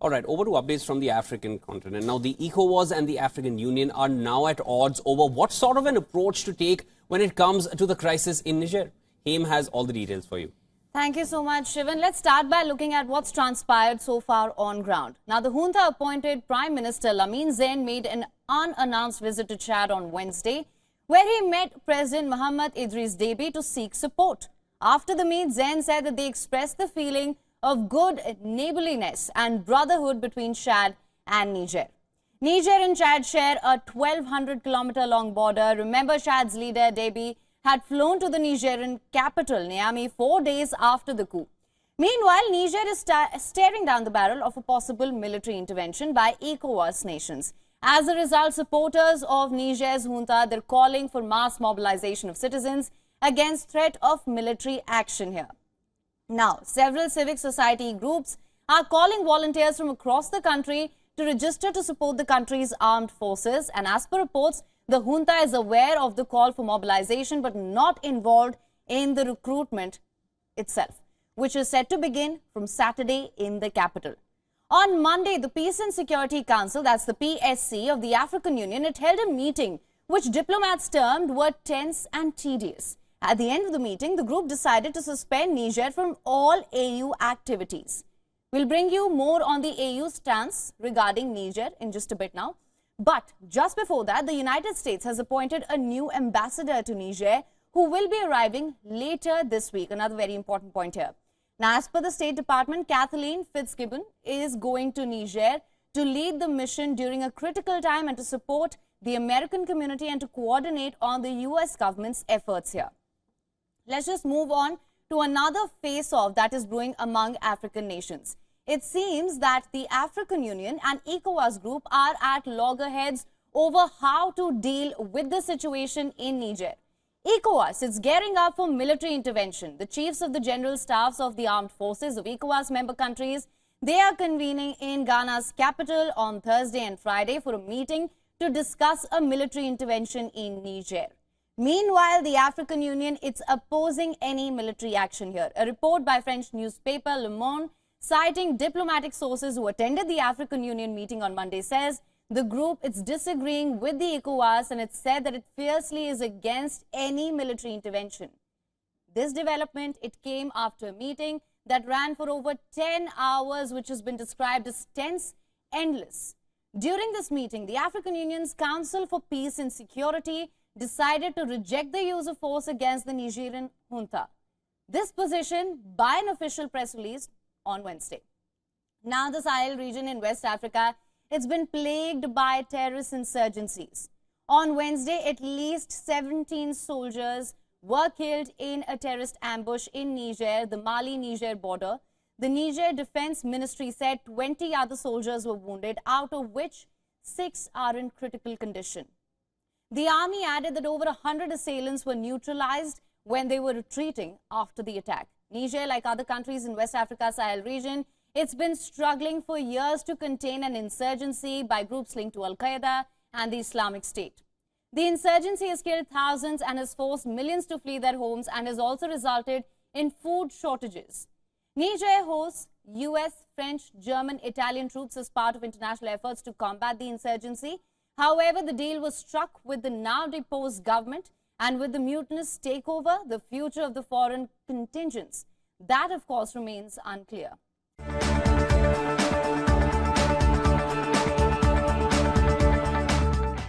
All right, over to updates from the African continent. Now, the ECOWAS and the African Union are now at odds over what sort of an approach to take when it comes to the crisis in Niger. Haim has all the details for you. Thank you so much, Shivan. Let's start by looking at what's transpired so far on ground. Now, the junta-appointed Prime Minister Lamine Zain made an unannounced visit to Chad on Wednesday, where he met President Mohamed Idris Deby to seek support. After the meet, Zain said that they expressed the feeling of good neighborliness and brotherhood between Chad and Niger. Niger and Chad share a 1,200-kilometer-long border. Remember, Chad's leader, Deby, had flown to the Nigerian capital, Niamey, 4 days after the coup. Meanwhile, Niger is staring down the barrel of a possible military intervention by ECOWAS nations. As a result, supporters of Niger's junta, they're calling for mass mobilization of citizens against threat of military action here. Now, several civic society groups are calling volunteers from across the country to register to support the country's armed forces. And as per reports, the junta is aware of the call for mobilization but not involved in the recruitment itself, which is set to begin from Saturday in the capital. On Monday, the Peace and Security Council, that's the PSC of the African Union, it held a meeting which diplomats termed were tense and tedious. At the end of the meeting, the group decided to suspend Niger from all AU activities. We'll bring you more on the AU stance regarding Niger in just a bit now. But just before that, the United States has appointed a new ambassador to Niger who will be arriving later this week. Another very important point here. Now, as per the State Department, Kathleen Fitzgibbon is going to Niger to lead the mission during a critical time and to support the American community and to coordinate on the US government's efforts here. Let's just move on to another face-off that is brewing among African nations. It seems that the African Union and ECOWAS group are at loggerheads over how to deal with the situation in Niger. ECOWAS is gearing up for military intervention. The chiefs of the general staffs of the armed forces of ECOWAS member countries, they are convening in Ghana's capital on Thursday and Friday for a meeting to discuss a military intervention in Niger. Meanwhile, the African Union, it's opposing any military action here. A report by French newspaper Le Monde, citing diplomatic sources who attended the African Union meeting on Monday, says the group is disagreeing with the ECOWAS and it said that it fiercely is against any military intervention. This development, it came after a meeting that ran for over 10 hours, which has been described as tense, endless. During this meeting, the African Union's Council for Peace and Security decided to reject the use of force against the Nigerian junta. This position by an official press release on Wednesday. Now, the Sahel region in West Africa, it's been plagued by terrorist insurgencies. On Wednesday, at least 17 soldiers were killed in a terrorist ambush in Niger, the Mali-Niger border. The Niger Defense Ministry said 20 other soldiers were wounded, out of which 6 are in critical condition. The army added that over 100 assailants were neutralized when they were retreating after the attack. Niger, like other countries in West Africa's Sahel region, it's been struggling for years to contain an insurgency by groups linked to Al-Qaeda and the Islamic State. The insurgency has killed thousands and has forced millions to flee their homes and has also resulted in food shortages. Niger hosts US, French, German, Italian troops as part of international efforts to combat the insurgency. However, the deal was struck with the now deposed government, and with the mutinous takeover, the future of the foreign contingents, that of course remains unclear.